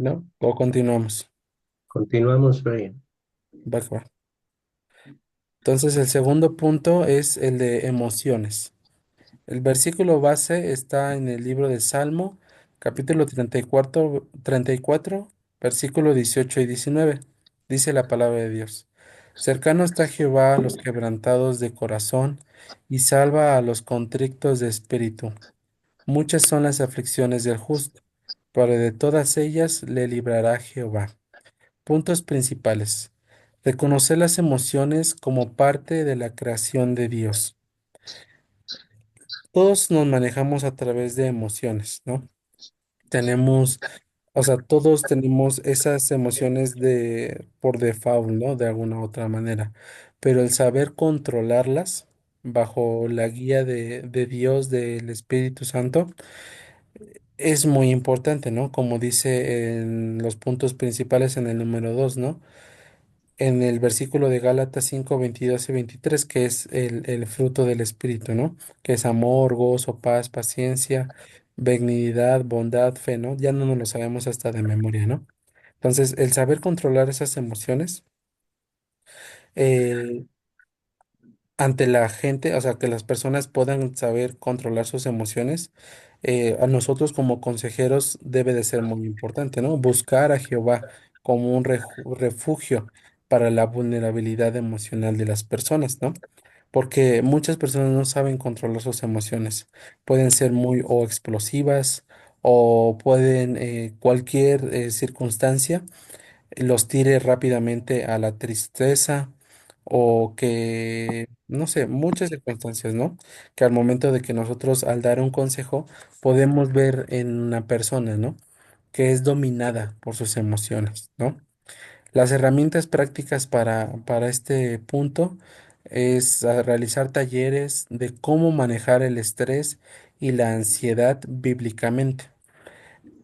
¿no? O continuamos. Continuamos, Brian. Va, que va. Entonces, el segundo punto es el de emociones. El versículo base está en el libro de Salmo, capítulo 34, versículo 18 y 19. Dice la palabra de Dios. Cercano está Jehová a los quebrantados de corazón y salva a los contrictos de espíritu. Muchas son las aflicciones del justo, pero de todas ellas le librará Jehová. Puntos principales. Reconocer las emociones como parte de la creación de Dios. Todos nos manejamos a través de emociones, ¿no? Tenemos, o sea, todos tenemos esas emociones de por default, ¿no? De alguna u otra manera. Pero el saber controlarlas bajo la guía de Dios, del Espíritu Santo, es muy importante, ¿no? Como dice en los puntos principales en el número 2, ¿no? En el versículo de Gálatas 5 22 y 23 que es el fruto del Espíritu, ¿no? Que es amor, gozo, paz, paciencia, benignidad, bondad, fe, ¿no? Ya no nos lo sabemos hasta de memoria, ¿no? Entonces, el saber controlar esas emociones eh, ante la gente, o sea, que las personas puedan saber controlar sus emociones, a nosotros como consejeros debe de ser muy importante, ¿no? Buscar a Jehová como un refugio para la vulnerabilidad emocional de las personas, ¿no? Porque muchas personas no saben controlar sus emociones. Pueden ser muy o explosivas o pueden cualquier circunstancia los tire rápidamente a la tristeza o que, no sé, muchas circunstancias, ¿no? Que al momento de que nosotros al dar un consejo podemos ver en una persona, ¿no? Que es dominada por sus emociones, ¿no? Las herramientas prácticas para este punto es realizar talleres de cómo manejar el estrés y la ansiedad bíblicamente.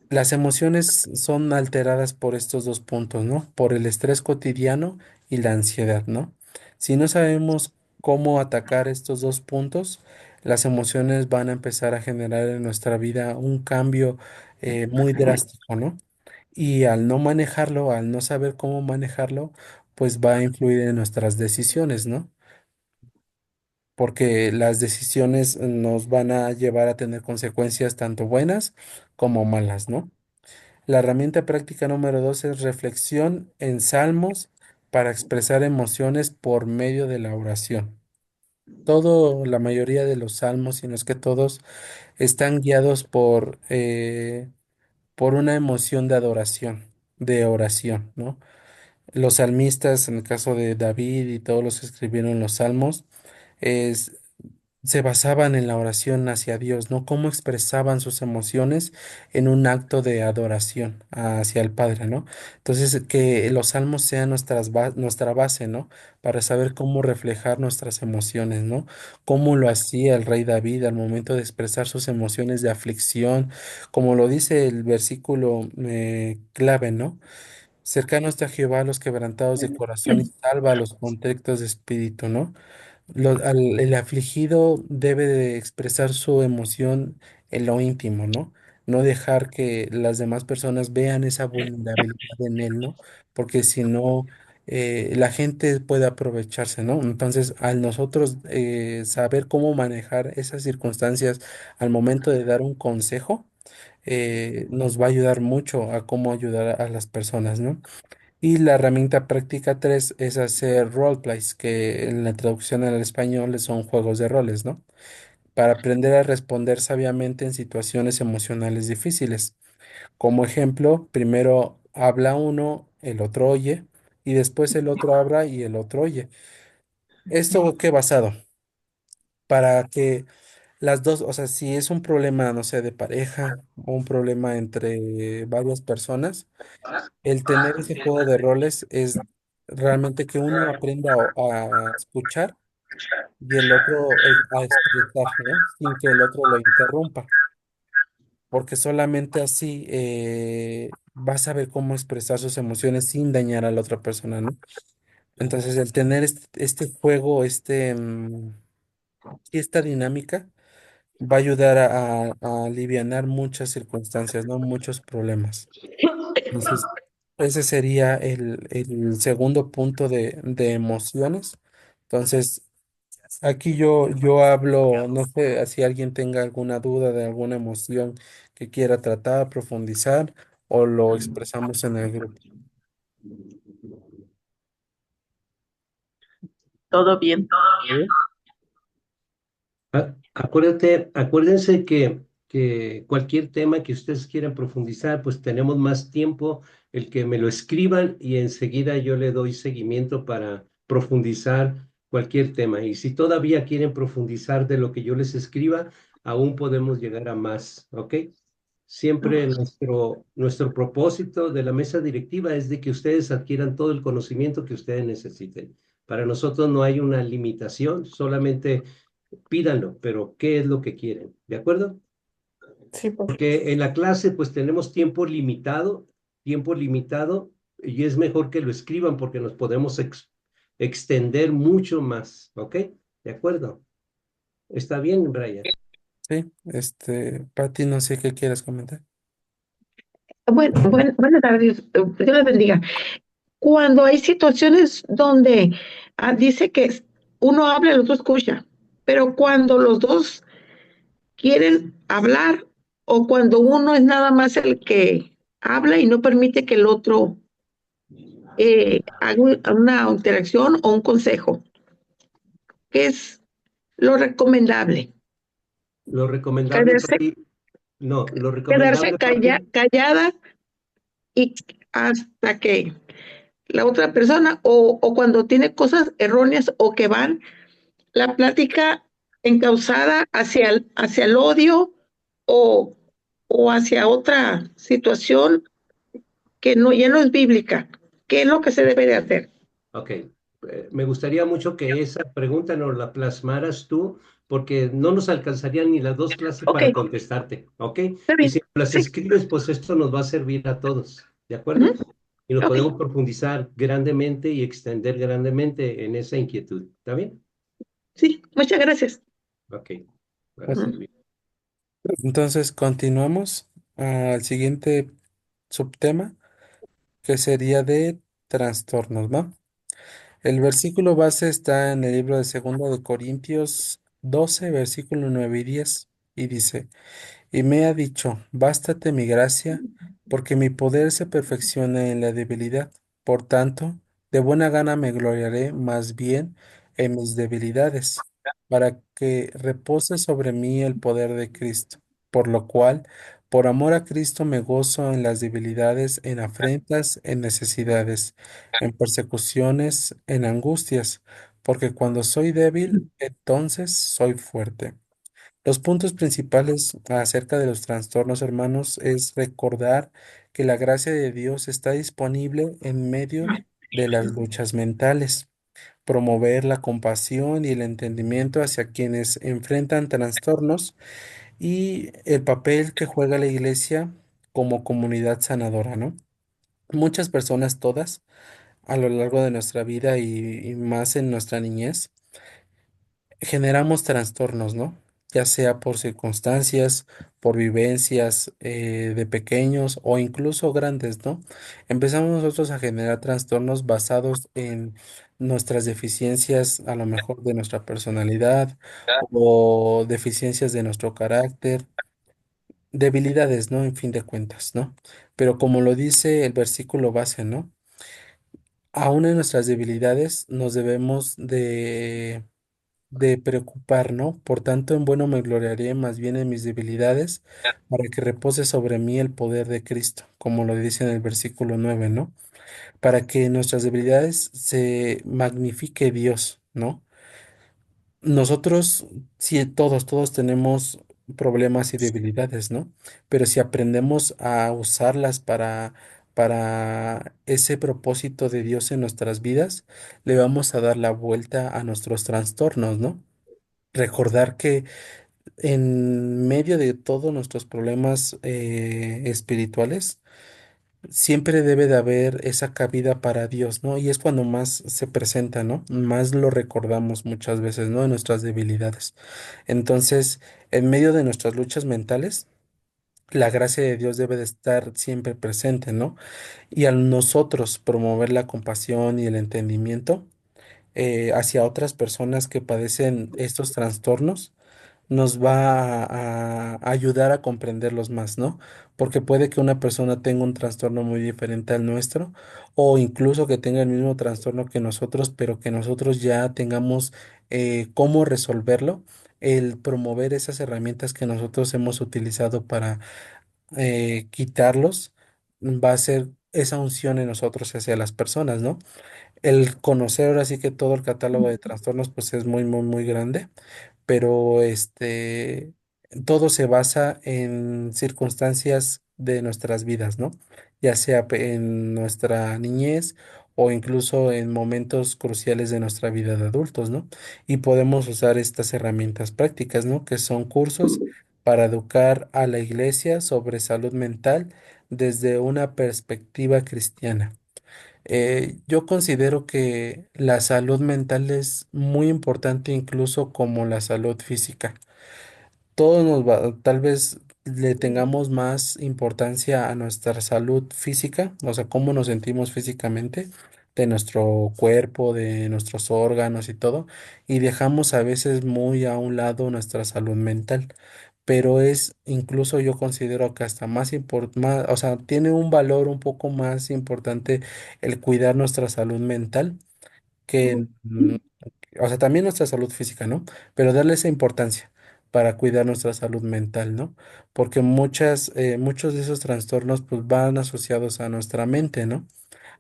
Las emociones son alteradas por estos dos puntos, ¿no? Por el estrés cotidiano y la ansiedad, ¿no? Si no sabemos cómo atacar estos dos puntos, las emociones van a empezar a generar en nuestra vida un cambio muy drástico, ¿no? Y al no manejarlo, al no saber cómo manejarlo, pues va a influir en nuestras decisiones, ¿no? Porque las decisiones nos van a llevar a tener consecuencias tanto buenas como malas, ¿no? La herramienta práctica número 2 es reflexión en salmos para expresar emociones por medio de la oración. La mayoría de los salmos, si no es que todos, están guiados por una emoción de adoración, de oración, ¿no? Los salmistas, en el caso de David y todos los que escribieron los salmos, es, se basaban en la oración hacia Dios, ¿no? Cómo expresaban sus emociones en un acto de adoración hacia el Padre, ¿no? Entonces, que los salmos sean nuestra base, ¿no? Para saber cómo reflejar nuestras emociones, ¿no? Cómo lo hacía el rey David al momento de expresar sus emociones de aflicción, como lo dice el versículo clave, ¿no? Cercano está Jehová a los quebrantados de corazón y salva a los contrictos de espíritu, ¿no? El afligido debe de expresar su emoción en lo íntimo, ¿no? No dejar que las demás personas vean esa vulnerabilidad en él, ¿no? Porque si no, la gente puede aprovecharse, ¿no? Entonces, al nosotros saber cómo manejar esas circunstancias al momento de dar un consejo, nos va a ayudar mucho a cómo ayudar a las personas, ¿no? Y la herramienta práctica 3 es hacer roleplays, que en la traducción al español son juegos de roles, ¿no? Para aprender a responder sabiamente en situaciones emocionales difíciles. Como ejemplo, primero habla uno, el otro oye, y después el otro habla y el otro oye. ¿Esto qué basado? Para que las dos, o sea, si es un problema, no sé, de pareja o un problema entre varias personas, el tener ese juego de roles es realmente que uno aprenda a escuchar y el otro a expresar, ¿no? Sin que el otro lo interrumpa, porque solamente así vas a saber cómo expresar sus emociones sin dañar a la otra persona, ¿no? Entonces, el tener este juego, y esta dinámica va a ayudar a alivianar muchas circunstancias, ¿no? Muchos problemas. Entonces, ese sería el segundo punto de emociones. Entonces, aquí yo hablo, no sé si alguien tenga alguna duda de alguna emoción que quiera tratar, profundizar, o lo expresamos en el grupo. Todo bien. ¿Sí? Acuérdense que cualquier tema que ustedes quieran profundizar, pues tenemos más tiempo, el que me lo escriban y enseguida yo le doy seguimiento para profundizar cualquier tema. Y si todavía quieren profundizar de lo que yo les escriba, aún podemos llegar a más, ¿ok? Siempre nuestro propósito de la mesa directiva es de que ustedes adquieran todo el conocimiento que ustedes necesiten. Para nosotros no hay una limitación, solamente pídanlo, pero ¿qué es lo que quieren? ¿De acuerdo? Sí, pues. Porque en la clase pues tenemos tiempo limitado, y es mejor que lo escriban porque nos podemos extender mucho más, ¿ok? ¿De acuerdo? ¿Está bien, Brian? Sí, Pati, no sé qué quieras comentar. Buenas tardes, Dios les bendiga. Cuando hay situaciones donde dice que uno habla y el otro escucha, pero cuando los dos quieren hablar o cuando uno es nada más el que habla y no permite que el otro haga una interacción o un consejo, ¿qué es lo recomendable? Lo recomendable, Quedarse, Pati, no, lo quedarse recomendable, Pati, callada y hasta que la otra persona o cuando tiene cosas erróneas o que van la plática encauzada hacia el odio o, o hacia otra situación que no, ya no es bíblica. ¿Qué es lo que se debe de hacer? ok. Me gustaría mucho que esa pregunta nos la plasmaras tú, porque no nos alcanzarían ni las dos clases Ok, para contestarte, ¿ok? está Y bien. si las Sí. escribes, pues esto nos va a servir a todos, ¿de acuerdo? Ujú. Y nos Ok, podemos profundizar grandemente y extender grandemente en esa inquietud, ¿está bien? sí, muchas gracias. Ok, para Ok. Ujú. servir. Entonces, continuamos al siguiente subtema, que sería de trastornos, ¿va? El versículo base está en el libro de Segunda de Corintios 12, versículo 9 y 10, y dice: Y me ha dicho, bástate mi gracia, porque mi poder se perfecciona en la debilidad. Por tanto, de buena gana me gloriaré más bien en mis debilidades, para que repose sobre mí el poder de Cristo. Por lo cual, por amor a Cristo me gozo en las debilidades, en afrentas, en necesidades, en persecuciones, en angustias, porque cuando soy débil, entonces soy fuerte. Los puntos principales acerca de los trastornos, hermanos, es recordar que la gracia de Dios está disponible en medio de las luchas mentales, promover la compasión y el entendimiento hacia quienes enfrentan trastornos y el papel que juega la iglesia como comunidad sanadora, ¿no? Muchas personas, todas, a lo largo de nuestra vida y más en nuestra niñez, generamos trastornos, ¿no? Ya sea por circunstancias, por vivencias de pequeños o incluso grandes, ¿no? Empezamos nosotros a generar trastornos basados en nuestras deficiencias, a lo mejor de nuestra personalidad o deficiencias de nuestro carácter, debilidades, ¿no? En fin de cuentas, ¿no? Pero como lo dice el versículo base, ¿no? Aún en nuestras debilidades nos debemos de preocupar, ¿no? Por tanto, en bueno me gloriaré más bien en mis debilidades, para que repose sobre mí el poder de Cristo, como lo dice en el versículo 9, ¿no? Para que en nuestras debilidades se magnifique Dios, ¿no? Nosotros, sí, todos tenemos problemas y debilidades, ¿no? Pero si aprendemos a usarlas para ese propósito de Dios en nuestras vidas, le vamos a dar la vuelta a nuestros trastornos, ¿no? Recordar que en medio de todos nuestros problemas espirituales, siempre debe de haber esa cabida para Dios, ¿no? Y es cuando más se presenta, ¿no? Más lo recordamos muchas veces, ¿no? En nuestras debilidades. Entonces, en medio de nuestras luchas mentales, la gracia de Dios debe de estar siempre presente, ¿no? Y al nosotros promover la compasión y el entendimiento hacia otras personas que padecen estos trastornos, nos va a ayudar a comprenderlos más, ¿no? Porque puede que una persona tenga un trastorno muy diferente al nuestro, o incluso que tenga el mismo trastorno que nosotros, pero que nosotros ya tengamos cómo resolverlo. El promover esas herramientas que nosotros hemos utilizado para quitarlos va a ser esa unción en nosotros hacia las personas, ¿no? El conocer ahora sí que todo el catálogo de trastornos pues es muy, muy, muy grande, pero todo se basa en circunstancias de nuestras vidas, ¿no? Ya sea en nuestra niñez o incluso en momentos cruciales de nuestra vida de adultos, ¿no? Y podemos usar estas herramientas prácticas, ¿no? Que son cursos para educar a la iglesia sobre salud mental desde una perspectiva cristiana. Yo considero que la salud mental es muy importante incluso como la salud física. Todos tal vez le tengamos más importancia a nuestra salud física, o sea, cómo nos sentimos físicamente, de nuestro cuerpo, de nuestros órganos y todo, y dejamos a veces muy a un lado nuestra salud mental. Pero es incluso yo considero que hasta más importante, o sea, tiene un valor un poco más importante el cuidar nuestra salud mental que, o sea, también nuestra salud física, ¿no? Pero darle esa importancia para cuidar nuestra salud mental, ¿no? Porque muchos de esos trastornos pues van asociados a nuestra mente, ¿no?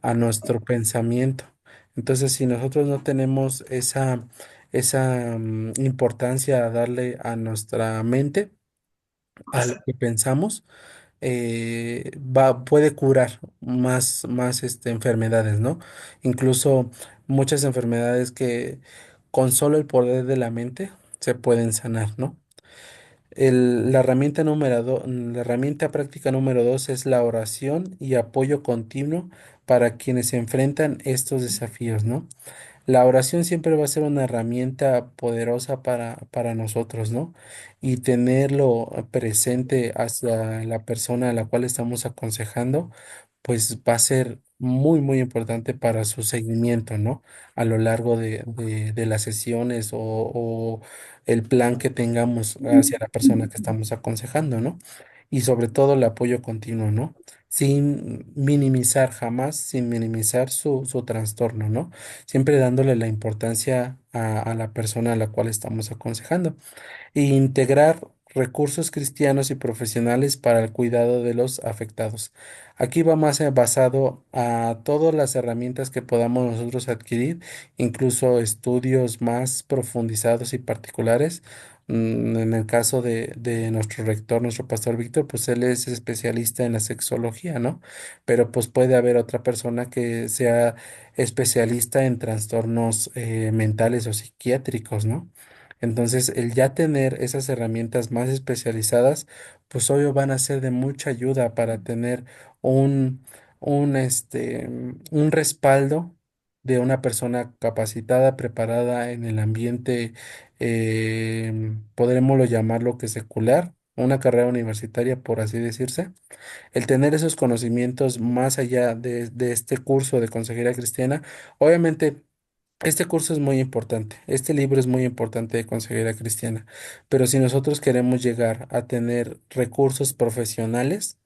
A nuestro pensamiento. Entonces, si nosotros no tenemos esa importancia a darle a nuestra mente, a lo que pensamos, puede curar más enfermedades, ¿no? Incluso muchas enfermedades que con solo el poder de la mente se pueden sanar, ¿no? La herramienta práctica número 2 es la oración y apoyo continuo para quienes se enfrentan estos desafíos, ¿no? La oración siempre va a ser una herramienta poderosa para nosotros, ¿no? Y tenerlo presente hacia la persona a la cual estamos aconsejando, pues va a ser muy, muy importante para su seguimiento, ¿no? A lo largo de las sesiones o el plan que tengamos hacia la persona que estamos aconsejando, ¿no? Y sobre todo el apoyo continuo, ¿no? Sin minimizar, jamás sin minimizar su trastorno, ¿no? Siempre dándole la importancia a la persona a la cual estamos aconsejando e integrar recursos cristianos y profesionales para el cuidado de los afectados. Aquí va más basado a todas las herramientas que podamos nosotros adquirir, incluso estudios más profundizados y particulares. En el caso de nuestro rector, nuestro pastor Víctor, pues él es especialista en la sexología, ¿no? Pero pues puede haber otra persona que sea especialista en trastornos mentales o psiquiátricos, ¿no? Entonces, el ya tener esas herramientas más especializadas, pues obvio van a ser de mucha ayuda para tener un, un respaldo de una persona capacitada, preparada en el ambiente, podremoslo llamarlo que secular, una carrera universitaria, por así decirse. El tener esos conocimientos más allá de este curso de consejería cristiana, obviamente este curso es muy importante, este libro es muy importante de consejería cristiana, pero si nosotros queremos llegar a tener recursos profesionales,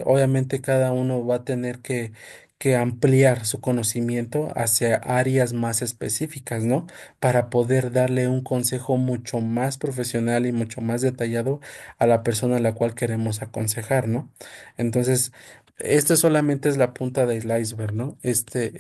obviamente cada uno va a tener que ampliar su conocimiento hacia áreas más específicas, ¿no? Para poder darle un consejo mucho más profesional y mucho más detallado a la persona a la cual queremos aconsejar, ¿no? Entonces, esto solamente es la punta del iceberg, ¿no? Este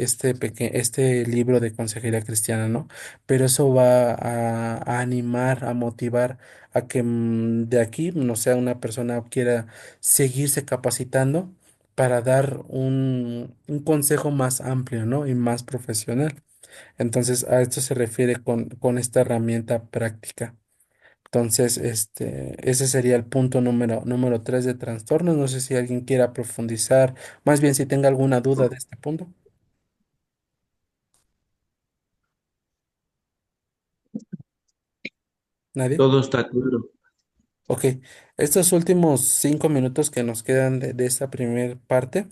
libro de consejería cristiana, ¿no? Pero eso va a animar, a motivar a que de aquí, no sea una persona quiera seguirse capacitando para dar un consejo más amplio, ¿no? Y más profesional. Entonces, a esto se refiere con esta herramienta práctica. Entonces, ese sería el punto número 3 de trastornos. No sé si alguien quiera profundizar, más bien si tenga alguna duda de este punto. ¿Nadie? Todo está claro. Ok, estos últimos 5 minutos que nos quedan de esta primera parte,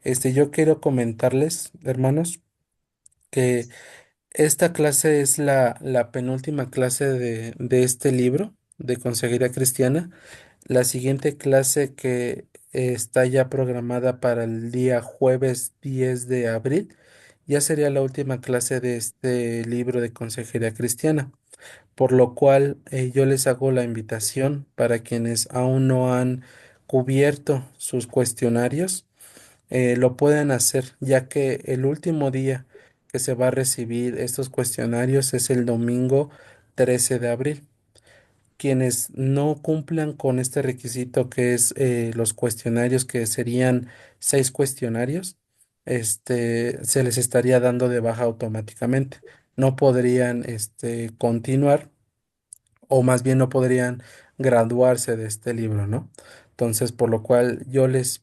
yo quiero comentarles, hermanos, que esta clase es la penúltima clase de este libro de Consejería Cristiana. La siguiente clase que está ya programada para el día jueves 10 de abril, ya sería la última clase de este libro de Consejería Cristiana, por lo cual yo les hago la invitación para quienes aún no han cubierto sus cuestionarios, lo pueden hacer, ya que el último día que se va a recibir estos cuestionarios es el domingo 13 de abril. Quienes no cumplan con este requisito, que es los cuestionarios, que serían 6 cuestionarios, se les estaría dando de baja automáticamente. No podrían continuar, o más bien no podrían graduarse de este libro, ¿no? Entonces, por lo cual yo les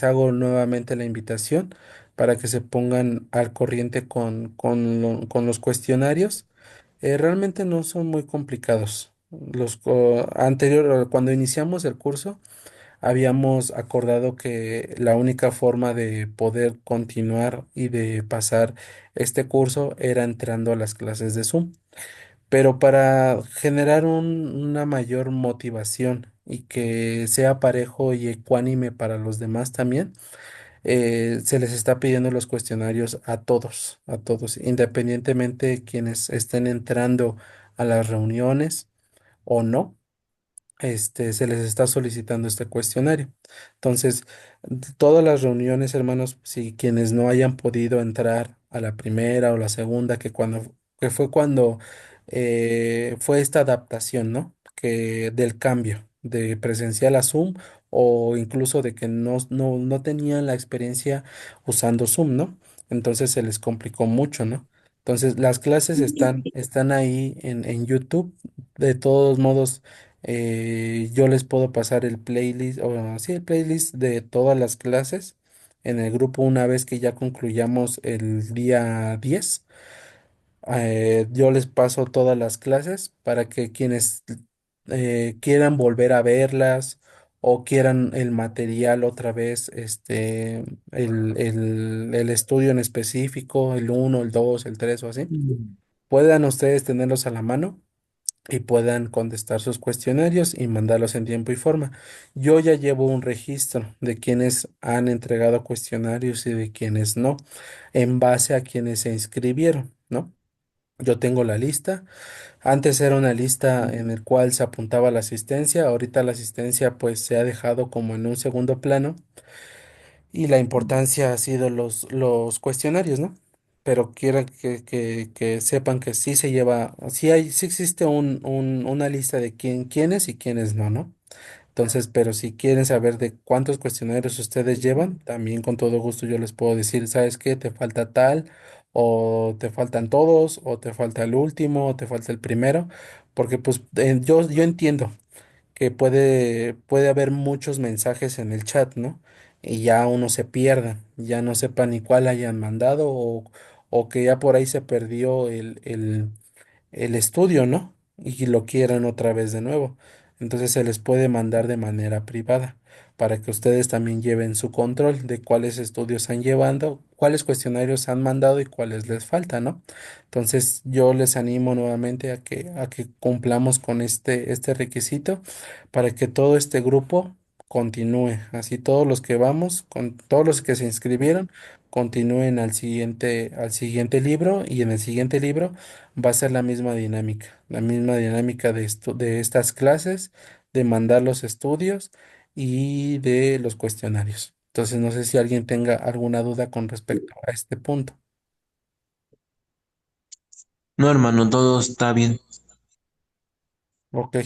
hago nuevamente la invitación para que se pongan al corriente con los cuestionarios. Realmente no son muy complicados. Cuando iniciamos el curso, habíamos acordado que la única forma de poder continuar y de pasar este curso era entrando a las clases de Zoom. Pero para generar una mayor motivación y que sea parejo y ecuánime para los demás también, se les está pidiendo los cuestionarios a todos, independientemente de quienes estén entrando a las reuniones o no. Se les está solicitando este cuestionario. Entonces, todas las reuniones, hermanos, si quienes no hayan podido entrar a la primera o la segunda, que fue cuando fue esta adaptación, ¿no? Que del cambio de presencial a Zoom, o incluso de que no tenían la experiencia usando Zoom, ¿no? Entonces se les complicó mucho, ¿no? Entonces, las clases están ahí en YouTube. De todos modos, yo les puedo pasar el playlist, o sí, el playlist de todas las clases en el grupo una vez que ya concluyamos el día 10. Yo les paso todas las clases para que quienes quieran volver a verlas o quieran el material otra vez, el estudio en específico, el uno, el 2, el 3 o así, Mm. puedan ustedes tenerlos a la mano y puedan contestar sus cuestionarios y mandarlos en tiempo y forma. Yo ya llevo un registro de quienes han entregado cuestionarios y de quienes no, en base a quienes se inscribieron, ¿no? Yo tengo la lista. Antes era una lista en el cual se apuntaba la asistencia. Ahorita la asistencia pues se ha dejado como en un segundo plano, y la importancia ha sido los cuestionarios, ¿no? Pero quiero que sepan que sí se lleva, sí existe una lista de quiénes y quiénes no, ¿no? Entonces, pero si quieren saber de cuántos cuestionarios ustedes llevan, también con todo gusto yo les puedo decir, ¿sabes qué? Te falta tal, o te faltan todos, o te falta el último, o te falta el primero, porque pues yo entiendo que puede haber muchos mensajes en el chat, ¿no? Y ya uno se pierda, ya no sepa ni cuál hayan mandado, o que ya por ahí se perdió el estudio, ¿no? Y lo quieran otra vez de nuevo. Entonces se les puede mandar de manera privada para que ustedes también lleven su control de cuáles estudios han llevado, cuáles cuestionarios han mandado y cuáles les falta, ¿no? Entonces yo les animo nuevamente a que cumplamos con este requisito para que todo este grupo continúe. Así todos los que vamos, con todos los que se inscribieron, continúen al siguiente libro, y en el siguiente libro va a ser la misma dinámica de estas clases, de mandar los estudios y de los cuestionarios. Entonces, no sé si alguien tenga alguna duda con respecto a este punto. No, hermano, todo está bien. Ok.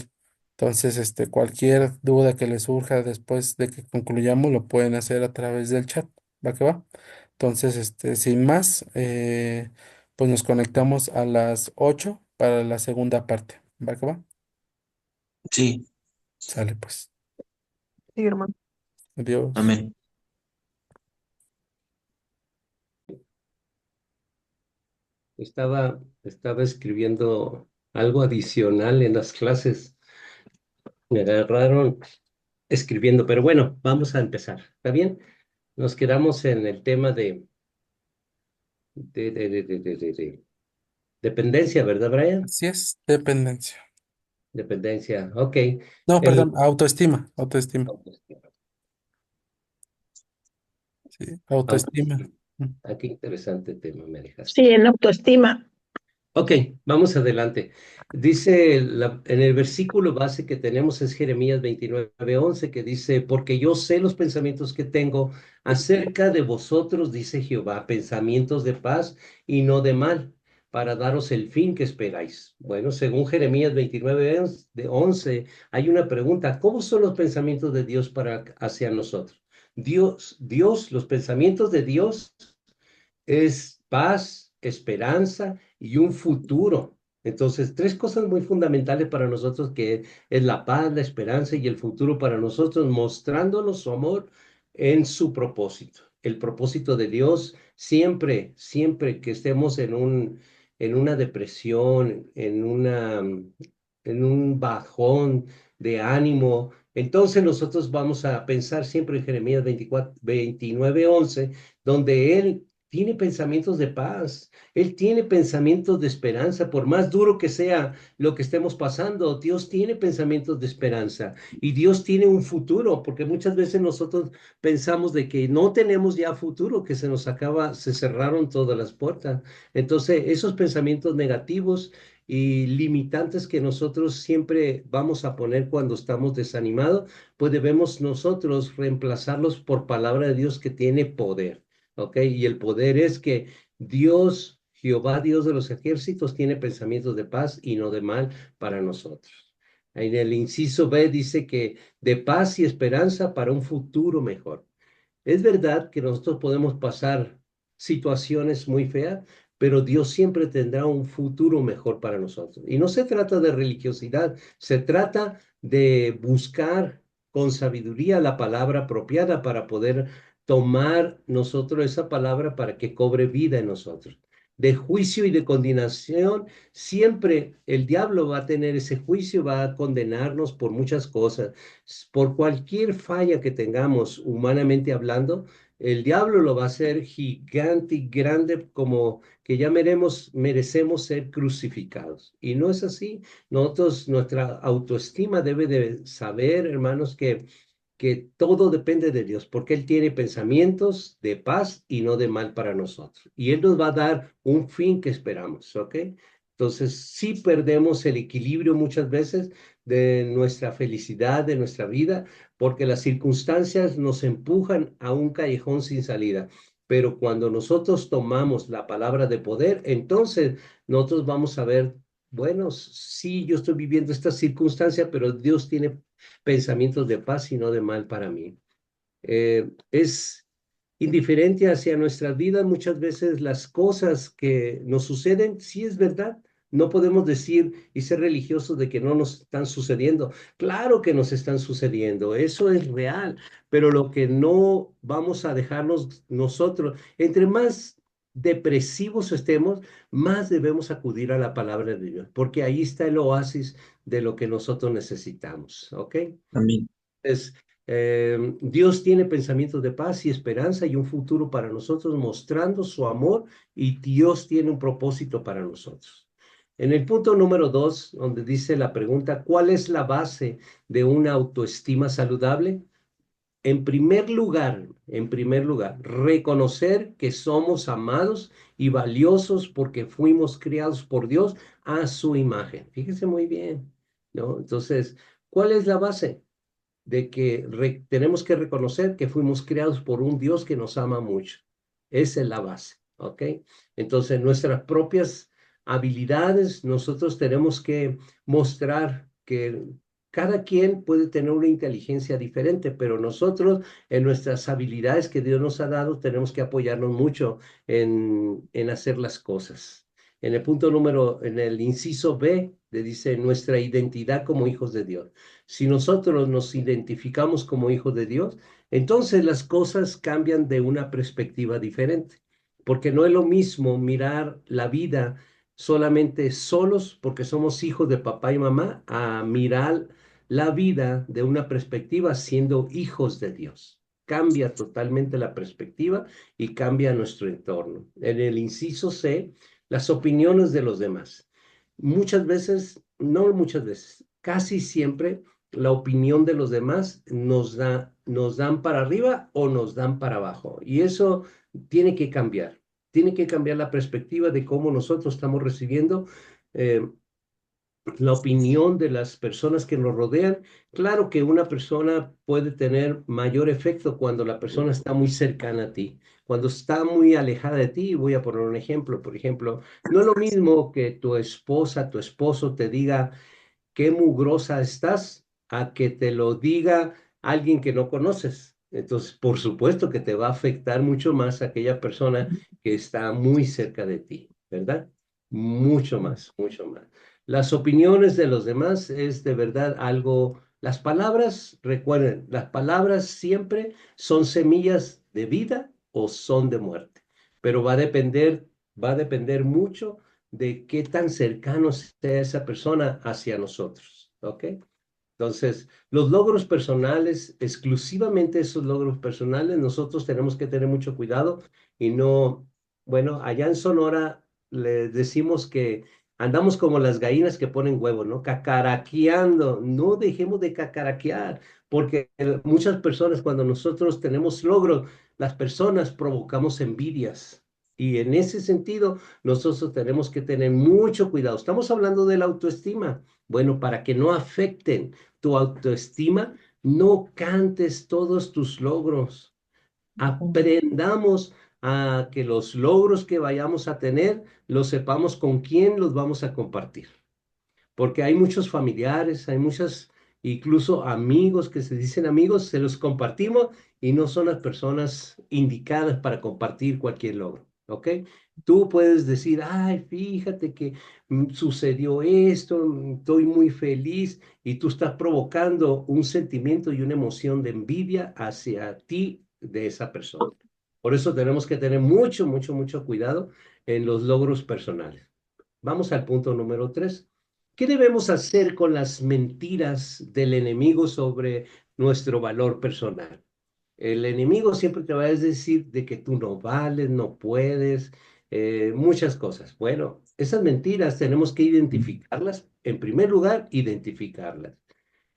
Entonces, cualquier duda que les surja después de que concluyamos, lo pueden hacer a través del chat. ¿Va que va? Entonces, sin más, pues nos conectamos a las 8 para la segunda parte. ¿Va que va? Sí, Sale pues. Sí, hermano. Adiós. amén. Estaba escribiendo algo adicional en las clases. Me agarraron escribiendo, pero bueno, vamos a empezar. ¿Está bien? Nos quedamos en el tema de dependencia, ¿verdad, Brian? Así es, dependencia. Dependencia, ok. No, El, perdón, autoestima, autoestima. Sí, autoestima. autoestima. Mm. Ah, qué interesante tema me dejaste. Sí, en autoestima. Ok, vamos adelante. Dice en el versículo base que tenemos es Jeremías 29:11, que dice, porque yo sé los pensamientos que tengo acerca de vosotros, dice Jehová, pensamientos de paz y no de mal, para daros el fin que esperáis. Bueno, según Jeremías 29:11, hay una pregunta, ¿cómo son los pensamientos de Dios hacia nosotros? Los pensamientos de Dios es paz, esperanza y un futuro. Entonces, tres cosas muy fundamentales para nosotros que es la paz, la esperanza y el futuro para nosotros, mostrándonos su amor en su propósito. El propósito de Dios siempre, siempre que estemos en una depresión, en un bajón de ánimo, entonces nosotros vamos a pensar siempre en Jeremías 29:11, donde Él tiene pensamientos de paz, Él tiene pensamientos de esperanza, por más duro que sea lo que estemos pasando, Dios tiene pensamientos de esperanza y Dios tiene un futuro, porque muchas veces nosotros pensamos de que no tenemos ya futuro, que se nos acaba, se cerraron todas las puertas. Entonces, esos pensamientos negativos y limitantes que nosotros siempre vamos a poner cuando estamos desanimados, pues debemos nosotros reemplazarlos por palabra de Dios que tiene poder. ¿Ok? Y el poder es que Dios, Jehová, Dios de los ejércitos, tiene pensamientos de paz y no de mal para nosotros. En el inciso B dice que de paz y esperanza para un futuro mejor. Es verdad que nosotros podemos pasar situaciones muy feas, pero Dios siempre tendrá un futuro mejor para nosotros. Y no se trata de religiosidad, se trata de buscar con sabiduría la palabra apropiada para poder tomar nosotros esa palabra para que cobre vida en nosotros. De juicio y de condenación, siempre el diablo va a tener ese juicio, va a condenarnos por muchas cosas, por cualquier falla que tengamos humanamente hablando. El diablo lo va a hacer gigante y grande, como que ya merecemos ser crucificados. Y no es así. Nosotros, nuestra autoestima debe de saber, hermanos, que todo depende de Dios, porque Él tiene pensamientos de paz y no de mal para nosotros. Y Él nos va a dar un fin que esperamos, ¿ok? Entonces, sí perdemos el equilibrio muchas veces de nuestra felicidad, de nuestra vida, porque las circunstancias nos empujan a un callejón sin salida. Pero cuando nosotros tomamos la palabra de poder, entonces nosotros vamos a ver, bueno, sí, yo estoy viviendo esta circunstancia, pero Dios tiene pensamientos de paz y no de mal para mí. Es indiferente hacia nuestras vidas muchas veces las cosas que nos suceden, sí es verdad. No podemos decir y ser religiosos de que no nos están sucediendo. Claro que nos están sucediendo, eso es real, pero lo que no vamos a dejarnos nosotros, entre más depresivos estemos, más debemos acudir a la palabra de Dios, porque ahí está el oasis de lo que nosotros necesitamos, ¿ok? Amén. Es, Dios tiene pensamientos de paz y esperanza y un futuro para nosotros, mostrando su amor, y Dios tiene un propósito para nosotros. En el punto número 2, donde dice la pregunta, ¿cuál es la base de una autoestima saludable? En primer lugar, reconocer que somos amados y valiosos porque fuimos criados por Dios a su imagen. Fíjese muy bien, ¿no? Entonces, ¿cuál es la base? De que tenemos que reconocer que fuimos creados por un Dios que nos ama mucho. Esa es la base, ¿ok? Entonces, nuestras propias habilidades, nosotros tenemos que mostrar que cada quien puede tener una inteligencia diferente, pero nosotros en nuestras habilidades que Dios nos ha dado tenemos que apoyarnos mucho en hacer las cosas. En el inciso B, le dice nuestra identidad como hijos de Dios. Si nosotros nos identificamos como hijos de Dios, entonces las cosas cambian de una perspectiva diferente, porque no es lo mismo mirar la vida solamente solos porque somos hijos de papá y mamá, a mirar la vida de una perspectiva siendo hijos de Dios. Cambia totalmente la perspectiva y cambia nuestro entorno. En el inciso C, las opiniones de los demás. Muchas veces, no muchas veces, casi siempre la opinión de los demás nos dan para arriba o nos dan para abajo. Y eso tiene que cambiar. Tiene que cambiar la perspectiva de cómo nosotros estamos recibiendo eh, la opinión de las personas que nos rodean. Claro que una persona puede tener mayor efecto cuando la persona está muy cercana a ti. Cuando está muy alejada de ti, voy a poner un ejemplo, por ejemplo, no es lo mismo que tu esposa, tu esposo te diga qué mugrosa estás, a que te lo diga alguien que no conoces. Entonces, por supuesto que te va a afectar mucho más aquella persona que está muy cerca de ti, ¿verdad? Mucho más, mucho más. Las opiniones de los demás es de verdad algo, las palabras, recuerden, las palabras siempre son semillas de vida o son de muerte, pero va a depender mucho de qué tan cercano sea esa persona hacia nosotros, ¿ok? Entonces, los logros personales, exclusivamente esos logros personales, nosotros tenemos que tener mucho cuidado y no, bueno, allá en Sonora le decimos que andamos como las gallinas que ponen huevo, ¿no? Cacaraqueando, no dejemos de cacaraquear, porque muchas personas cuando nosotros tenemos logros, las personas provocamos envidias. Y en ese sentido, nosotros tenemos que tener mucho cuidado. Estamos hablando de la autoestima. Bueno, para que no afecten tu autoestima, no cantes todos tus logros. Aprendamos a que los logros que vayamos a tener, los sepamos con quién los vamos a compartir. Porque hay muchos familiares, hay muchos, incluso amigos que se dicen amigos, se los compartimos y no son las personas indicadas para compartir cualquier logro, ¿ok? Tú puedes decir, ay, fíjate que sucedió esto, estoy muy feliz, y tú estás provocando un sentimiento y una emoción de envidia hacia ti de esa persona. Por eso tenemos que tener mucho, mucho, mucho cuidado en los logros personales. Vamos al punto número 3. ¿Qué debemos hacer con las mentiras del enemigo sobre nuestro valor personal? El enemigo siempre te va a decir de que tú no vales, no puedes, muchas cosas. Bueno, esas mentiras tenemos que identificarlas. En primer lugar, identificarlas.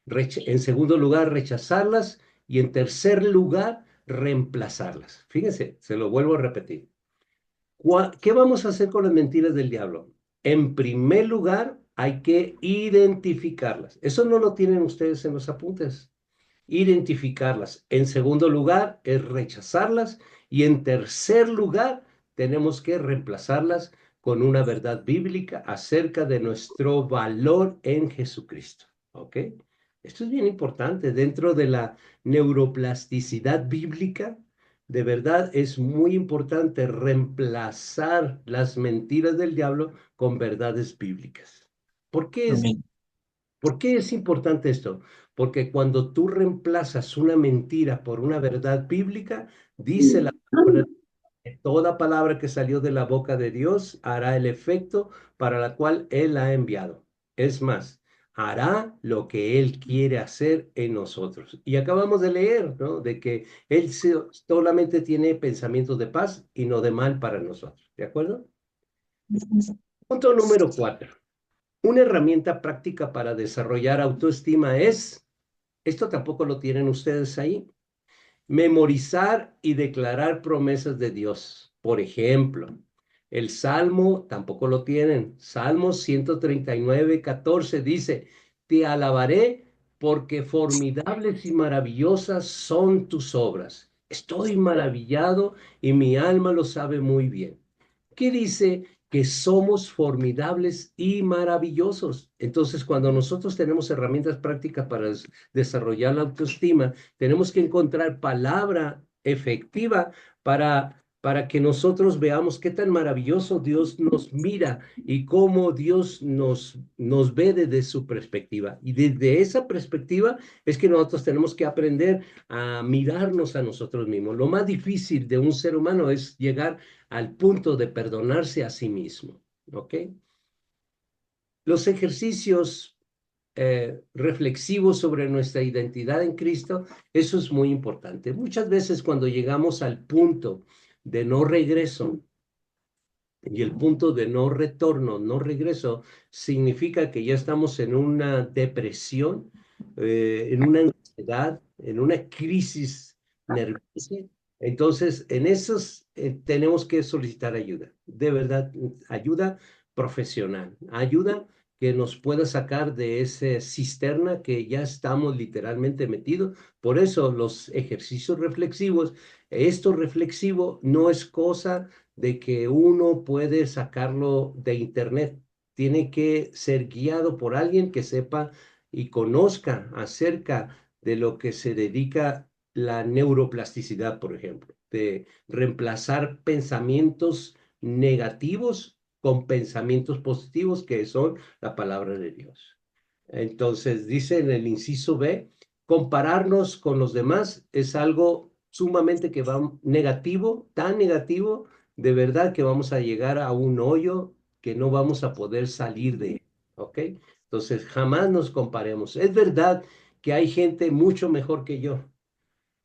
En segundo lugar, rechazarlas. Y en tercer lugar, reemplazarlas. Fíjense, se lo vuelvo a repetir. ¿Qué vamos a hacer con las mentiras del diablo? En primer lugar, hay que identificarlas. Eso no lo tienen ustedes en los apuntes. Identificarlas. En segundo lugar, es rechazarlas. Y en tercer lugar, tenemos que reemplazarlas con una verdad bíblica acerca de nuestro valor en Jesucristo. ¿Ok? Esto es bien importante. Dentro de la neuroplasticidad bíblica, de verdad es muy importante reemplazar las mentiras del diablo con verdades bíblicas. ¿Por qué es, Amén. por qué es importante esto? Porque cuando tú reemplazas una mentira por una verdad bíblica, dice la palabra que toda palabra que salió de la boca de Dios hará el efecto para la cual Él ha enviado. Es más, hará lo que Él quiere hacer en nosotros. Y acabamos de leer, ¿no? De que Él solamente tiene pensamientos de paz y no de mal para nosotros. ¿De acuerdo? Punto número 4. Una herramienta práctica para desarrollar autoestima es, esto tampoco lo tienen ustedes ahí, memorizar y declarar promesas de Dios. Por ejemplo, el Salmo, tampoco lo tienen. Salmo 139:14 dice, te alabaré porque formidables y maravillosas son tus obras. Estoy maravillado y mi alma lo sabe muy bien. ¿Qué dice? Que somos formidables y maravillosos. Entonces, cuando nosotros tenemos herramientas prácticas para desarrollar la autoestima, tenemos que encontrar palabra efectiva para para que nosotros veamos qué tan maravilloso Dios nos mira y cómo Dios nos ve desde su perspectiva. Y desde esa perspectiva es que nosotros tenemos que aprender a mirarnos a nosotros mismos. Lo más difícil de un ser humano es llegar al punto de perdonarse a sí mismo, ¿ok? Los ejercicios reflexivos sobre nuestra identidad en Cristo, eso es muy importante. Muchas veces cuando llegamos al punto de no regreso, y el punto de no retorno, no regreso, significa que ya estamos en una depresión, en una ansiedad, en una crisis nerviosa. Entonces, en esos tenemos que solicitar ayuda, de verdad, ayuda profesional, ayuda que nos pueda sacar de esa cisterna que ya estamos literalmente metidos. Por eso los ejercicios reflexivos, esto reflexivo no es cosa de que uno puede sacarlo de internet. Tiene que ser guiado por alguien que sepa y conozca acerca de lo que se dedica la neuroplasticidad, por ejemplo, de reemplazar pensamientos negativos con pensamientos positivos, que son la palabra de Dios. Entonces, dice en el inciso B, compararnos con los demás es algo sumamente que va negativo, tan negativo, de verdad que vamos a llegar a un hoyo que no vamos a poder salir de él, ¿ok? Entonces, jamás nos comparemos. Es verdad que hay gente mucho mejor que yo,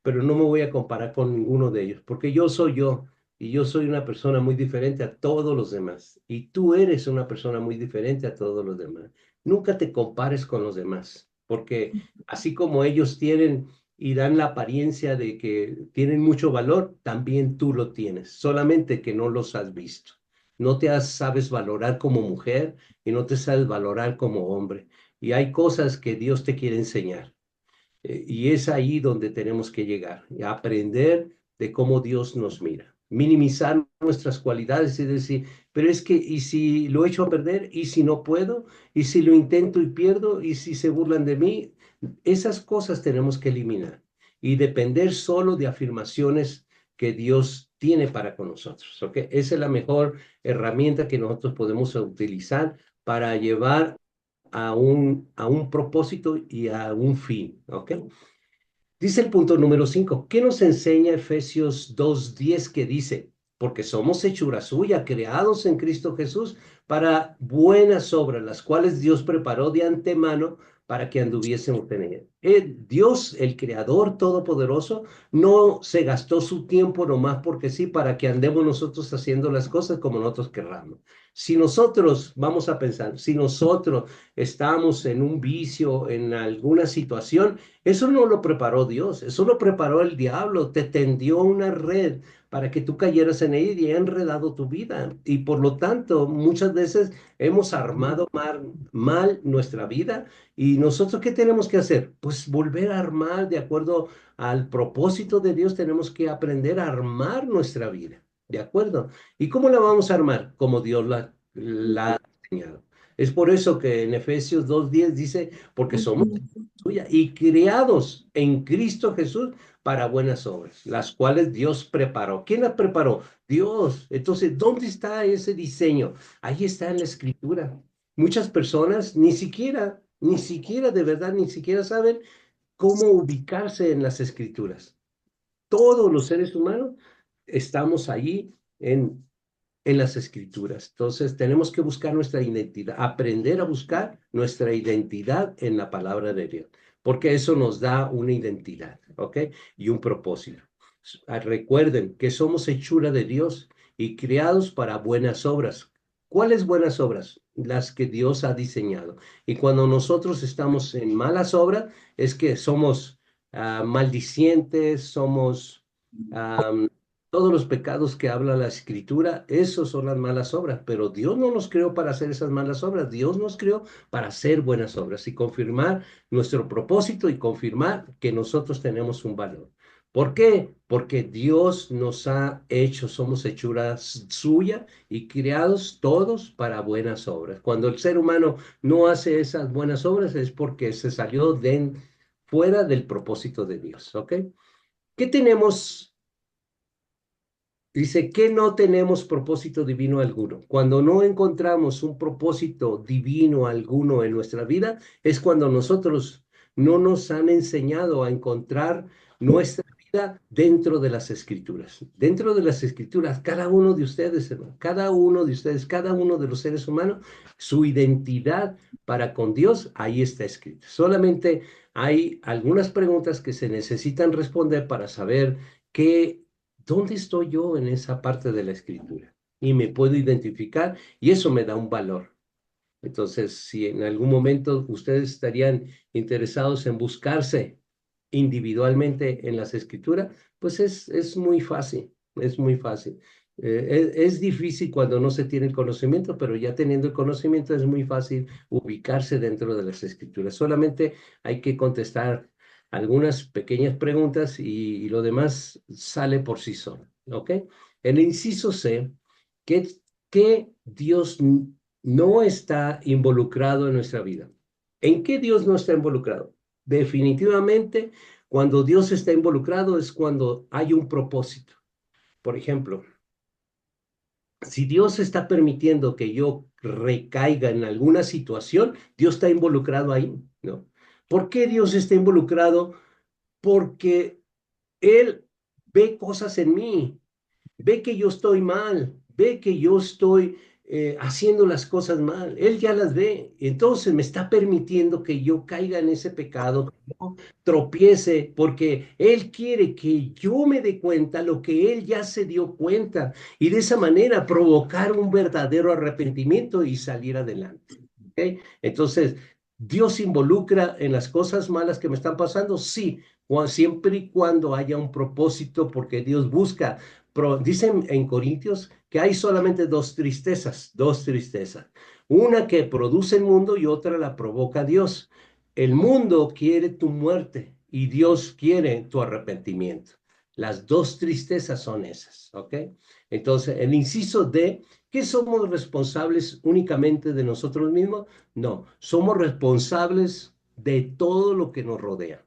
pero no me voy a comparar con ninguno de ellos, porque yo soy yo y yo soy una persona muy diferente a todos los demás y tú eres una persona muy diferente a todos los demás. Nunca te compares con los demás, porque así como ellos tienen y dan la apariencia de que tienen mucho valor, también tú lo tienes, solamente que no los has visto. No sabes valorar como mujer y no te sabes valorar como hombre. Y hay cosas que Dios te quiere enseñar. Y es ahí donde tenemos que llegar, a aprender de cómo Dios nos mira. Minimizar nuestras cualidades y decir, pero es que, ¿y si lo echo a perder? ¿Y si no puedo? ¿Y si lo intento y pierdo? ¿Y si se burlan de mí? Esas cosas tenemos que eliminar y depender solo de afirmaciones que Dios tiene para con nosotros, ¿ok? Esa es la mejor herramienta que nosotros podemos utilizar para llevar a un propósito y a un fin, ¿ok? Dice el punto número 5. ¿Qué nos enseña Efesios 2:10 que dice? Porque somos hechura suya, creados en Cristo Jesús para buenas obras, las cuales Dios preparó de antemano para que anduviésemos en ella. Dios, el Creador Todopoderoso, no se gastó su tiempo nomás porque sí, para que andemos nosotros haciendo las cosas como nosotros querramos. Si nosotros, vamos a pensar, si nosotros estamos en un vicio, en alguna situación, eso no lo preparó Dios, eso lo preparó el diablo, te tendió una red para que tú cayeras en ella y ha enredado tu vida. Y por lo tanto, muchas veces hemos armado mal nuestra vida. ¿Y nosotros qué tenemos que hacer? Pues volver a armar de acuerdo al propósito de Dios, tenemos que aprender a armar nuestra vida. ¿De acuerdo? ¿Y cómo la vamos a armar? Como Dios la ha diseñado. Es por eso que en Efesios 2:10 dice, porque somos suya y creados en Cristo Jesús para buenas obras, las cuales Dios preparó. ¿Quién las preparó? Dios. Entonces, ¿dónde está ese diseño? Ahí está en la Escritura. Muchas personas ni siquiera de verdad, ni siquiera saben cómo ubicarse en las Escrituras. Todos los seres humanos estamos ahí en las escrituras. Entonces, tenemos que buscar nuestra identidad, aprender a buscar nuestra identidad en la palabra de Dios, porque eso nos da una identidad, ¿ok? Y un propósito. Recuerden que somos hechura de Dios y creados para buenas obras. ¿Cuáles buenas obras? Las que Dios ha diseñado. Y cuando nosotros estamos en malas obras, es que somos maldicientes, somos todos los pecados que habla la Escritura, esos son las malas obras, pero Dios no nos creó para hacer esas malas obras, Dios nos creó para hacer buenas obras y confirmar nuestro propósito y confirmar que nosotros tenemos un valor. ¿Por qué? Porque Dios nos ha hecho, somos hechuras suya y creados todos para buenas obras. Cuando el ser humano no hace esas buenas obras es porque se salió fuera del propósito de Dios, ¿ok? ¿Qué tenemos Dice que no tenemos propósito divino alguno. Cuando no encontramos un propósito divino alguno en nuestra vida, es cuando nosotros no nos han enseñado a encontrar nuestra vida dentro de las Escrituras. Dentro de las Escrituras, cada uno de ustedes, hermano, cada uno de ustedes, cada uno de los seres humanos, su identidad para con Dios, ahí está escrita. Solamente hay algunas preguntas que se necesitan responder para saber qué. ¿Dónde estoy yo en esa parte de la escritura? Y me puedo identificar y eso me da un valor. Entonces, si en algún momento ustedes estarían interesados en buscarse individualmente en las escrituras, pues es muy fácil, es muy fácil. Es difícil cuando no se tiene el conocimiento, pero ya teniendo el conocimiento es muy fácil ubicarse dentro de las escrituras. Solamente hay que contestar algunas pequeñas preguntas y lo demás sale por sí solo, ¿ok? El inciso C, ¿qué Dios no está involucrado en nuestra vida? ¿En qué Dios no está involucrado? Definitivamente, cuando Dios está involucrado es cuando hay un propósito. Por ejemplo, si Dios está permitiendo que yo recaiga en alguna situación, Dios está involucrado ahí, ¿no? ¿Por qué Dios está involucrado? Porque Él ve cosas en mí, ve que yo estoy mal, ve que yo estoy haciendo las cosas mal, él ya las ve, entonces me está permitiendo que yo caiga en ese pecado, que yo tropiece, porque él quiere que yo me dé cuenta lo que él ya se dio cuenta y de esa manera provocar un verdadero arrepentimiento y salir adelante. ¿Ok? Entonces, ¿Dios se involucra en las cosas malas que me están pasando? Sí, siempre y cuando haya un propósito, porque Dios busca. Dicen en Corintios que hay solamente dos tristezas, dos tristezas. Una que produce el mundo y otra la provoca Dios. El mundo quiere tu muerte y Dios quiere tu arrepentimiento. Las dos tristezas son esas, ¿ok? Entonces, el inciso D, ¿qué somos responsables únicamente de nosotros mismos? No, somos responsables de todo lo que nos rodea.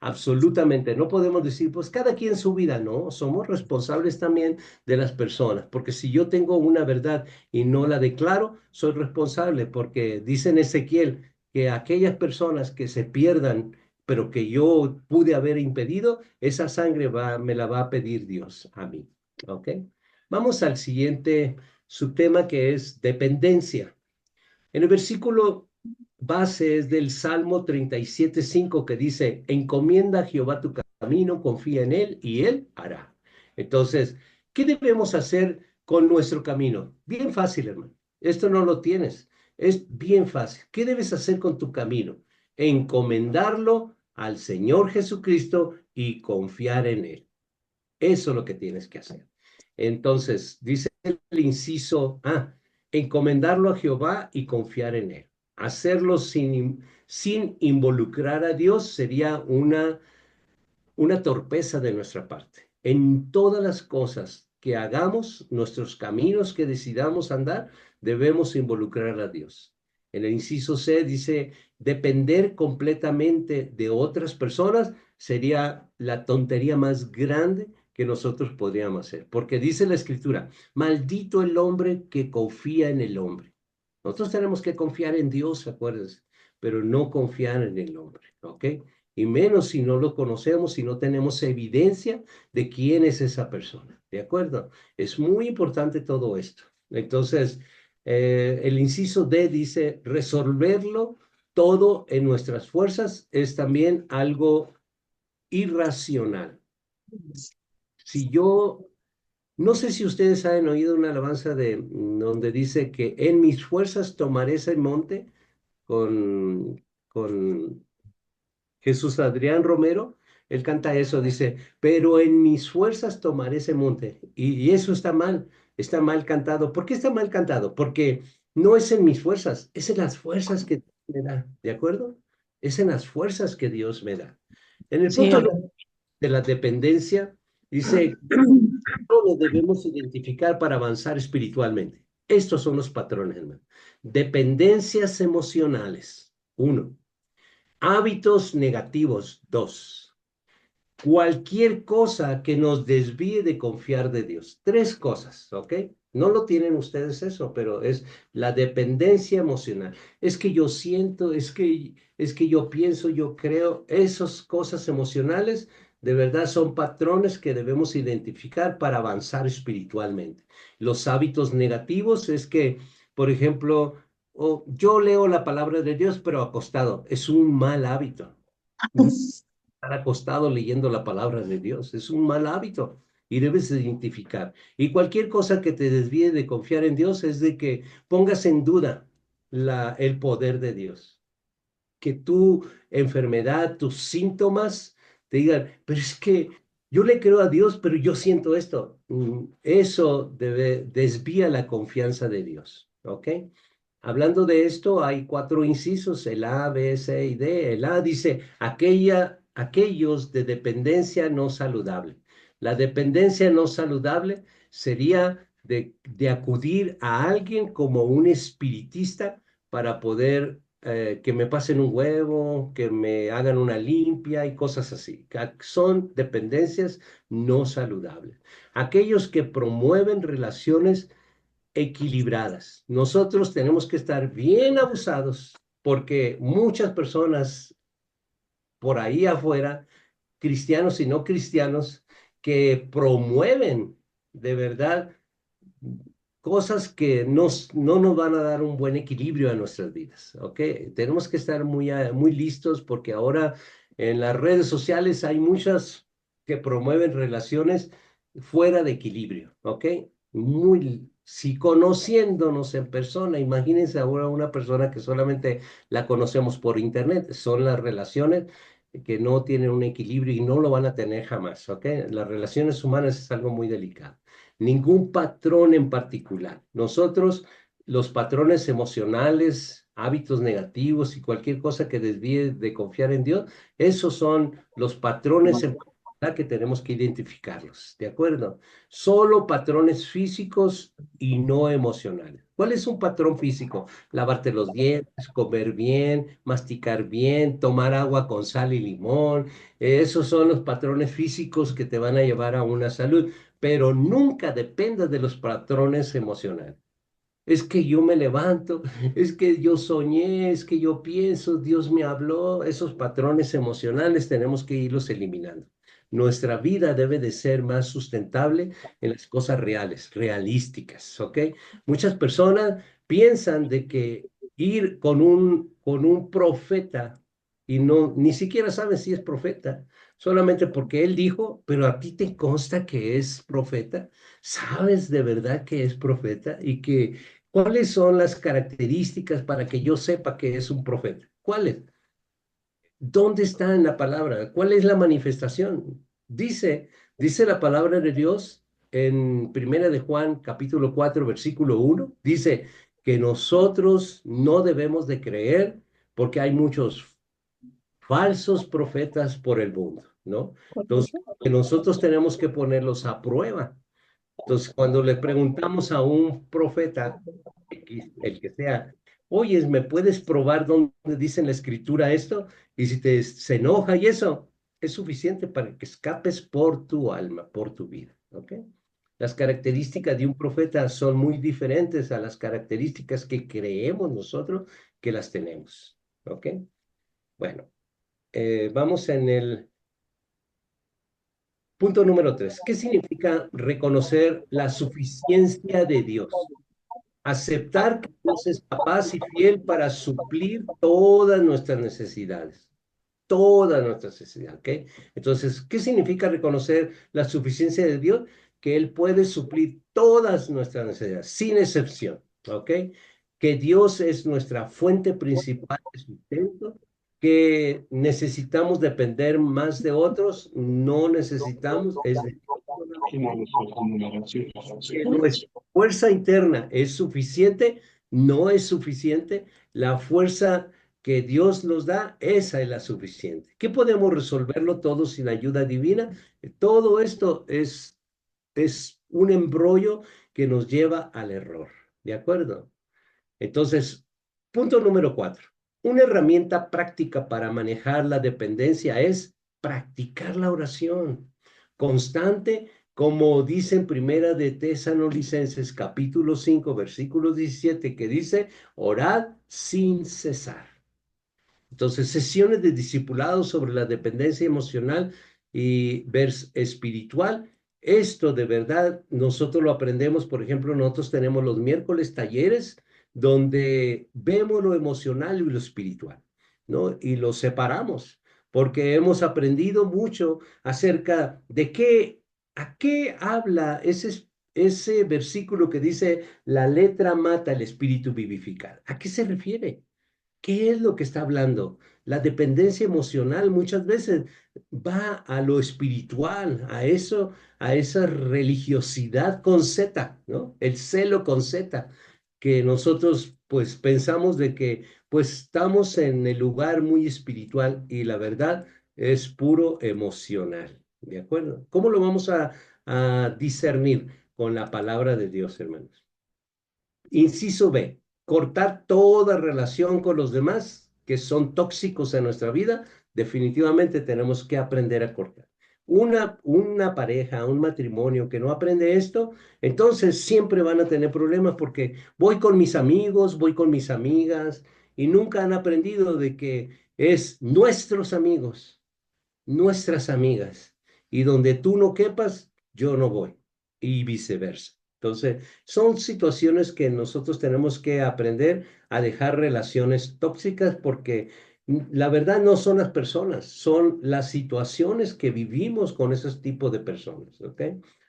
Absolutamente, no podemos decir, pues cada quien su vida, no, somos responsables también de las personas, porque si yo tengo una verdad y no la declaro, soy responsable, porque dice en Ezequiel que aquellas personas que se pierdan, pero que yo pude haber impedido, esa sangre me la va a pedir Dios a mí, ¿ok? Vamos al siguiente subtema que es dependencia. En el versículo base es del Salmo 37:5 que dice, encomienda a Jehová tu camino, confía en él y él hará. Entonces, ¿qué debemos hacer con nuestro camino? Bien fácil, hermano. Esto no lo tienes. Es bien fácil. ¿Qué debes hacer con tu camino? Encomendarlo al Señor Jesucristo y confiar en él. Eso es lo que tienes que hacer. Entonces, dice el inciso A, encomendarlo a Jehová y confiar en él. Hacerlo sin involucrar a Dios sería una torpeza de nuestra parte. En todas las cosas que hagamos, nuestros caminos que decidamos andar, debemos involucrar a Dios. En el inciso C dice, depender completamente de otras personas sería la tontería más grande que nosotros podríamos hacer. Porque dice la Escritura, maldito el hombre que confía en el hombre. Nosotros tenemos que confiar en Dios, acuérdense, pero no confiar en el hombre, ¿ok? Y menos si no lo conocemos, si no tenemos evidencia de quién es esa persona, ¿de acuerdo? Es muy importante todo esto. Entonces, el inciso D dice, resolverlo todo en nuestras fuerzas es también algo irracional. Si yo, no sé si ustedes han oído una alabanza de donde dice que en mis fuerzas tomaré ese monte con Jesús Adrián Romero, él canta eso, dice, pero en mis fuerzas tomaré ese monte. Y eso está mal cantado. ¿Por qué está mal cantado? Porque no es en mis fuerzas, es en las fuerzas que Dios me da, ¿de acuerdo? Es en las fuerzas que Dios me da. En el Sí, punto hermano. de la dependencia, dice, lo debemos identificar para avanzar espiritualmente. Estos son los patrones, hermano. Dependencias emocionales, uno. Hábitos negativos, dos. cualquier cosa que nos desvíe de confiar de Dios. Tres cosas, ¿ok? No lo tienen ustedes eso, pero es la dependencia emocional. Es que yo siento, es que yo pienso, yo creo, esas cosas emocionales de verdad son patrones que debemos identificar para avanzar espiritualmente. Los hábitos negativos es que, por ejemplo, yo leo la palabra de Dios, pero acostado. Es un mal hábito estar acostado leyendo la palabra de Dios. Es un mal hábito y debes identificar. Y cualquier cosa que te desvíe de confiar en Dios es de que pongas en duda el poder de Dios. Que tu enfermedad, tus síntomas te digan, pero es que yo le creo a Dios, pero yo siento esto. Eso desvía la confianza de Dios. ¿Ok? Hablando de esto, hay cuatro incisos, el A, B, C y D. El A dice, aquellos de dependencia no saludable. La dependencia no saludable sería de acudir a alguien como un espiritista para poder que me pasen un huevo, que me hagan una limpia y cosas así. Son dependencias no saludables. Aquellos que promueven relaciones equilibradas. Nosotros tenemos que estar bien abusados porque muchas personas por ahí afuera, cristianos y no cristianos, que promueven de verdad cosas que no nos van a dar un buen equilibrio a nuestras vidas, ¿ok? Tenemos que estar muy listos porque ahora en las redes sociales hay muchas que promueven relaciones fuera de equilibrio, ¿ok? Si conociéndonos en persona, imagínense ahora una persona que solamente la conocemos por internet, son las relaciones que no tienen un equilibrio y no lo van a tener jamás, ¿ok? Las relaciones humanas es algo muy delicado. Ningún patrón en particular. Nosotros, los patrones emocionales, hábitos negativos y cualquier cosa que desvíe de confiar en Dios, esos son los patrones en particular que tenemos que identificarlos, ¿de acuerdo? Solo patrones físicos y no emocionales. ¿Cuál es un patrón físico? Lavarte los dientes, comer bien, masticar bien, tomar agua con sal y limón. Esos son los patrones físicos que te van a llevar a una salud, pero nunca dependa de los patrones emocionales. Es que yo me levanto, es que yo soñé, es que yo pienso, Dios me habló. Esos patrones emocionales tenemos que irlos eliminando. Nuestra vida debe de ser más sustentable en las cosas reales, realísticas, ¿ok? Muchas personas piensan de que ir con un profeta y no, ni siquiera saben si es profeta, solamente porque él dijo, pero a ti te consta que es profeta. ¿Sabes de verdad que es profeta? Y que ¿cuáles son las características para que yo sepa que es un profeta? ¿Cuáles? ¿Dónde está en la palabra? ¿Cuál es la manifestación? Dice la palabra de Dios en Primera de Juan, capítulo 4, versículo 1, dice que nosotros no debemos de creer porque hay muchos falsos profetas por el mundo, ¿no? Entonces, que nosotros tenemos que ponerlos a prueba. Entonces, cuando le preguntamos a un profeta, el que sea, oye, ¿me puedes probar dónde dice en la escritura esto? Y si se enoja y eso, es suficiente para que escapes por tu alma, por tu vida, ¿ok? Las características de un profeta son muy diferentes a las características que creemos nosotros que las tenemos, ¿ok? Bueno, vamos en el punto número 3. ¿Qué significa reconocer la suficiencia de Dios? Aceptar que Dios es capaz y fiel para suplir todas nuestras necesidades, ¿ok? Entonces, ¿qué significa reconocer la suficiencia de Dios? Que Él puede suplir todas nuestras necesidades, sin excepción, ¿ok? Que Dios es nuestra fuente principal de sustento, que necesitamos depender más de otros, no necesitamos, es de Dios solamente, que nuestra fuerza interna es suficiente, no es suficiente, la fuerza que Dios nos da, esa es la suficiente. ¿Qué podemos resolverlo todo sin ayuda divina? Todo esto es un embrollo que nos lleva al error, ¿de acuerdo? Entonces, punto número 4. Una herramienta práctica para manejar la dependencia es practicar la oración constante, como dice en Primera de Tesalonicenses, capítulo 5, versículo 17, que dice, orad sin cesar. Entonces, sesiones de discipulado sobre la dependencia emocional y espiritual. Esto de verdad nosotros lo aprendemos, por ejemplo, nosotros tenemos los miércoles talleres donde vemos lo emocional y lo espiritual, ¿no? Y lo separamos, porque hemos aprendido mucho acerca de a qué habla ese versículo que dice, la letra mata, el espíritu vivifica. ¿A qué se refiere? ¿Qué es lo que está hablando? La dependencia emocional muchas veces va a lo espiritual, a eso, a esa religiosidad con Z, ¿no? El celo con Z, que nosotros pues pensamos de que pues estamos en el lugar muy espiritual y la verdad es puro emocional, ¿de acuerdo? ¿Cómo lo vamos a discernir? Con la palabra de Dios, hermanos. Inciso B, cortar toda relación con los demás que son tóxicos en nuestra vida. Definitivamente tenemos que aprender a cortar. Una pareja, un matrimonio que no aprende esto, entonces siempre van a tener problemas porque voy con mis amigos, voy con mis amigas y nunca han aprendido de que es nuestros amigos, nuestras amigas, y donde tú no quepas, yo no voy, y viceversa. Entonces, son situaciones que nosotros tenemos que aprender a dejar relaciones tóxicas porque la verdad no son las personas, son las situaciones que vivimos con esos tipos de personas, ¿ok?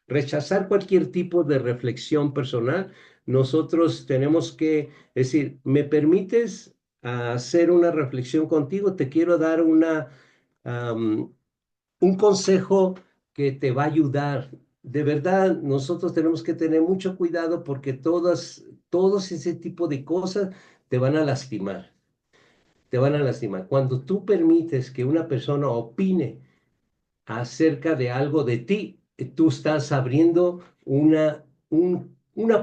Rechazar cualquier tipo de reflexión personal, nosotros tenemos que decir, ¿me permites hacer una reflexión contigo? Te quiero dar um, un consejo que te va a ayudar. De verdad, nosotros tenemos que tener mucho cuidado porque todos ese tipo de cosas te van a lastimar, te van a lastimar. Cuando tú permites que una persona opine acerca de algo de ti, tú estás abriendo una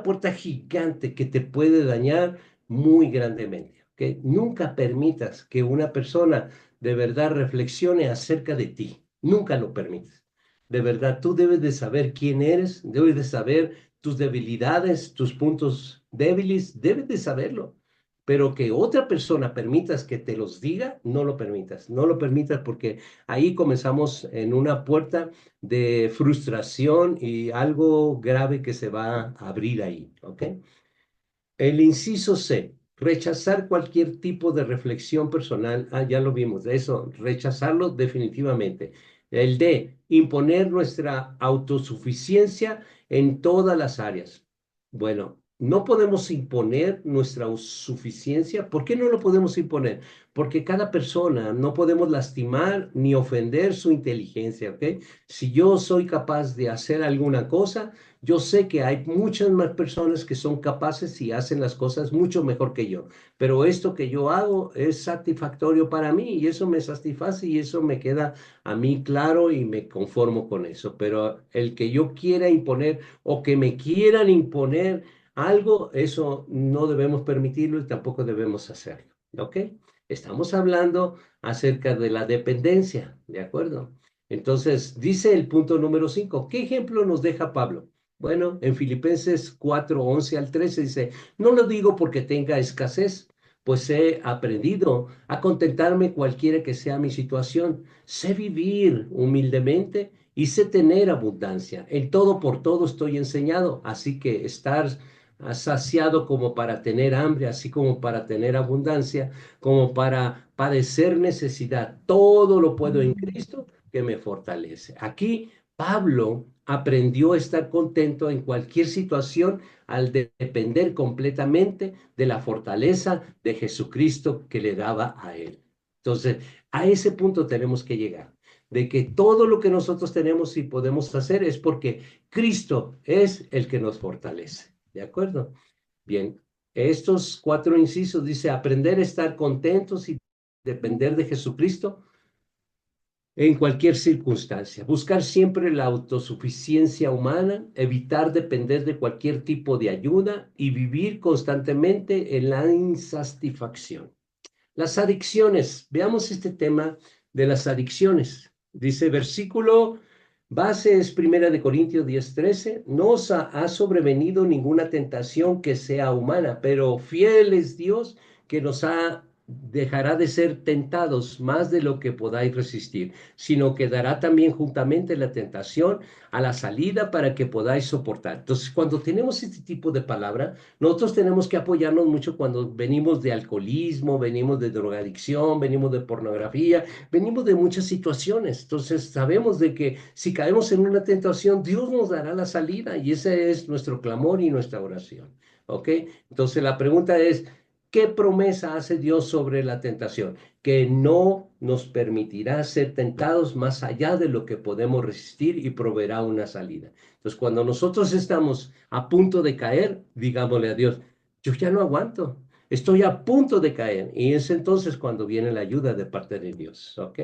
puerta gigante que te puede dañar muy grandemente. ¿Ok? Nunca permitas que una persona de verdad reflexione acerca de ti. Nunca lo permitas. De verdad, tú debes de saber quién eres, debes de saber tus debilidades, tus puntos débiles, debes de saberlo. Pero que otra persona permitas que te los diga, no lo permitas. No lo permitas porque ahí comenzamos en una puerta de frustración y algo grave que se va a abrir ahí, ¿ok? El inciso C, rechazar cualquier tipo de reflexión personal. Ah, ya lo vimos, eso, rechazarlo definitivamente. El D, imponer nuestra autosuficiencia en todas las áreas. Bueno, no podemos imponer nuestra suficiencia. ¿Por qué no lo podemos imponer? Porque cada persona no podemos lastimar ni ofender su inteligencia, ¿ok? Si yo soy capaz de hacer alguna cosa, yo sé que hay muchas más personas que son capaces y hacen las cosas mucho mejor que yo, pero esto que yo hago es satisfactorio para mí y eso me satisface y eso me queda a mí claro y me conformo con eso. Pero el que yo quiera imponer o que me quieran imponer algo, eso no debemos permitirlo y tampoco debemos hacerlo. ¿Ok? Estamos hablando acerca de la dependencia, ¿de acuerdo? Entonces, dice el punto número 5. ¿Qué ejemplo nos deja Pablo? Bueno, en Filipenses 4, 11 al 13 dice, no lo digo porque tenga escasez, pues he aprendido a contentarme cualquiera que sea mi situación. Sé vivir humildemente y sé tener abundancia. En todo por todo estoy enseñado, así que estar saciado como para tener hambre, así como para tener abundancia, como para padecer necesidad. Todo lo puedo en Cristo que me fortalece. Aquí Pablo aprendió a estar contento en cualquier situación al depender completamente de la fortaleza de Jesucristo que le daba a él. Entonces, a ese punto tenemos que llegar, de que todo lo que nosotros tenemos y podemos hacer es porque Cristo es el que nos fortalece. ¿De acuerdo? Bien, estos 4 incisos dice aprender a estar contentos y depender de Jesucristo en cualquier circunstancia, buscar siempre la autosuficiencia humana, evitar depender de cualquier tipo de ayuda y vivir constantemente en la insatisfacción. Las adicciones, veamos este tema de las adicciones. Dice versículo base es Primera de Corintios 10:13. No os ha sobrevenido ninguna tentación que sea humana, pero fiel es Dios que dejará de ser tentados más de lo que podáis resistir, sino que dará también juntamente la tentación a la salida para que podáis soportar. Entonces, cuando tenemos este tipo de palabra, nosotros tenemos que apoyarnos mucho cuando venimos de alcoholismo, venimos de drogadicción, venimos de pornografía, venimos de muchas situaciones. Entonces, sabemos de que si caemos en una tentación, Dios nos dará la salida y ese es nuestro clamor y nuestra oración. ¿Ok? Entonces, la pregunta es, ¿qué promesa hace Dios sobre la tentación? Que no nos permitirá ser tentados más allá de lo que podemos resistir y proveerá una salida. Entonces, cuando nosotros estamos a punto de caer, digámosle a Dios, yo ya no aguanto, estoy a punto de caer. Y es entonces cuando viene la ayuda de parte de Dios, ¿ok?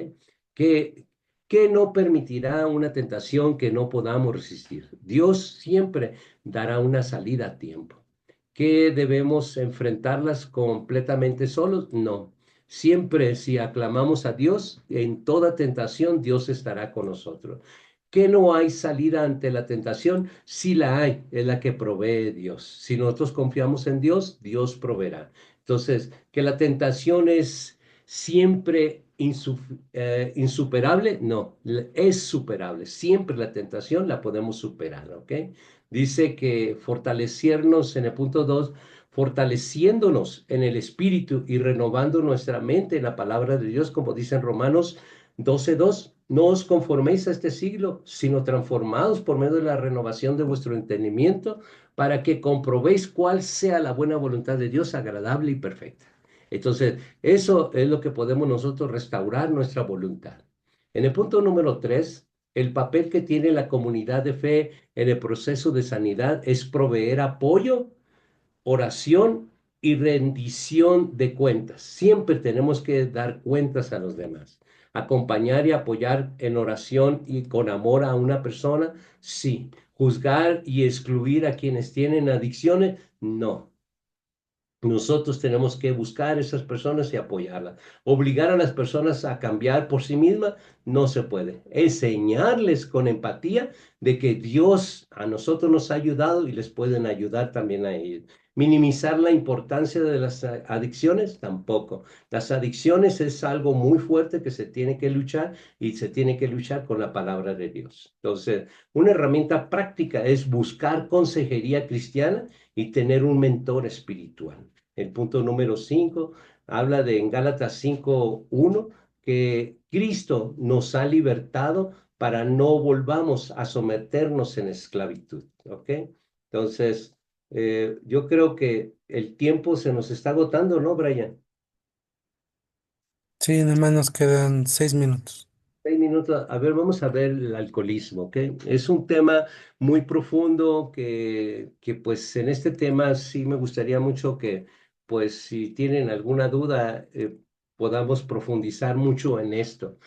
Que, que no permitirá una tentación que no podamos resistir. Dios siempre dará una salida a tiempo. ¿Que debemos enfrentarlas completamente solos? No. Siempre si aclamamos a Dios, en toda tentación, Dios estará con nosotros. ¿Que no hay salida ante la tentación? Sí la hay, es la que provee Dios. Si nosotros confiamos en Dios, Dios proveerá. Entonces, que la tentación es siempre insuperable, no, es superable. Siempre la tentación la podemos superar, ¿ok? Dice que fortalecernos en el punto 2, fortaleciéndonos en el espíritu y renovando nuestra mente en la palabra de Dios, como dice en Romanos 12:2. No os conforméis a este siglo, sino transformados por medio de la renovación de vuestro entendimiento, para que comprobéis cuál sea la buena voluntad de Dios, agradable y perfecta. Entonces, eso es lo que podemos nosotros restaurar nuestra voluntad. En el punto número 3, el papel que tiene la comunidad de fe en el proceso de sanidad es proveer apoyo, oración y rendición de cuentas. Siempre tenemos que dar cuentas a los demás. Acompañar y apoyar en oración y con amor a una persona, sí. Juzgar y excluir a quienes tienen adicciones, no. Nosotros tenemos que buscar a esas personas y apoyarlas. Obligar a las personas a cambiar por sí mismas no se puede. Enseñarles con empatía de que Dios a nosotros nos ha ayudado y les pueden ayudar también a ellos. Minimizar la importancia de las adicciones tampoco. Las adicciones es algo muy fuerte que se tiene que luchar y se tiene que luchar con la palabra de Dios. Entonces, una herramienta práctica es buscar consejería cristiana y tener un mentor espiritual. El punto número 5 habla de en Gálatas 5:1 que Cristo nos ha libertado para no volvamos a someternos en esclavitud. ¿Ok? Entonces, yo creo que el tiempo se nos está agotando, ¿no, Brian? Sí, nada más nos quedan 6 minutos. 6 minutos. A ver, vamos a ver el alcoholismo, ¿ok? Es un tema muy profundo que pues en este tema sí me gustaría mucho que, pues si tienen alguna duda, podamos profundizar mucho en esto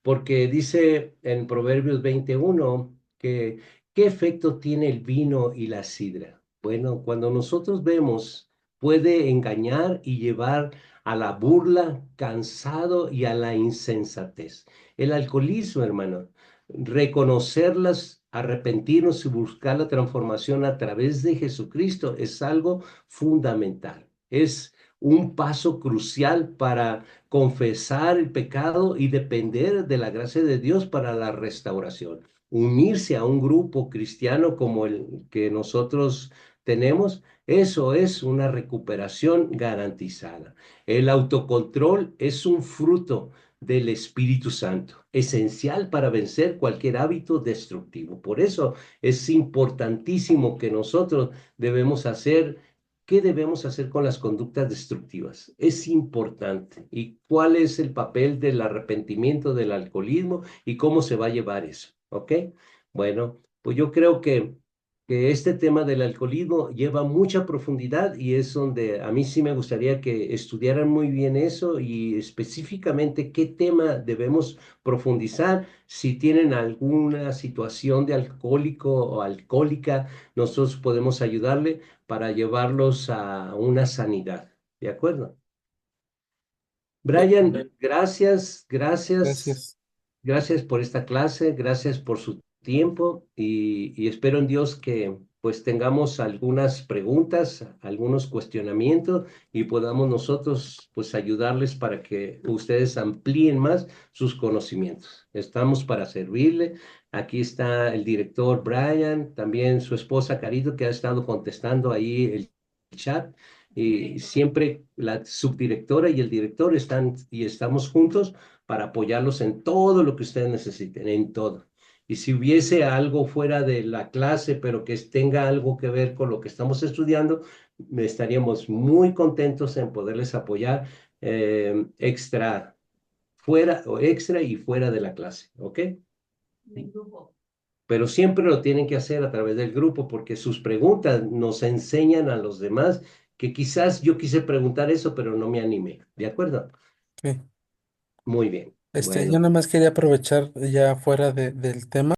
porque dice en Proverbios 21 que ¿qué efecto tiene el vino y la sidra? Bueno, cuando nosotros vemos, puede engañar y llevar a la burla, cansado y a la insensatez. El alcoholismo, hermano, reconocerlas, arrepentirnos y buscar la transformación a través de Jesucristo es algo fundamental. Es un paso crucial para confesar el pecado y depender de la gracia de Dios para la restauración. Unirse a un grupo cristiano como el que nosotros tenemos, eso es una recuperación garantizada. El autocontrol es un fruto del Espíritu Santo, esencial para vencer cualquier hábito destructivo. Por eso es importantísimo que nosotros debemos hacer. ¿Qué debemos hacer con las conductas destructivas? Es importante. ¿Y cuál es el papel del arrepentimiento del alcoholismo y cómo se va a llevar eso? ¿Ok? Bueno, pues yo creo que este tema del alcoholismo lleva mucha profundidad y es donde a mí sí me gustaría que estudiaran muy bien eso y específicamente qué tema debemos profundizar. Si tienen alguna situación de alcohólico o alcohólica, nosotros podemos ayudarle para llevarlos a una sanidad. ¿De acuerdo? Eh, Brian, gracias, gracias. Gracias. Gracias por esta clase, gracias por su tiempo y espero en Dios que pues tengamos algunas preguntas, algunos cuestionamientos y podamos nosotros pues ayudarles para que ustedes amplíen más sus conocimientos. Estamos para servirle. Aquí está el director Brian, también su esposa Carito que ha estado contestando ahí el chat y siempre la subdirectora y el director están y estamos juntos para apoyarlos en todo lo que ustedes necesiten, en todo. Y si hubiese algo fuera de la clase, pero que tenga algo que ver con lo que estamos estudiando, estaríamos muy contentos en poderles apoyar extra, fuera o extra y fuera de la clase, ¿ok? Pero siempre lo tienen que hacer a través del grupo porque sus preguntas nos enseñan a los demás que quizás yo quise preguntar eso, pero no me animé, ¿de acuerdo? Sí. Muy bien. Yo Bueno. nada más quería aprovechar ya fuera del tema.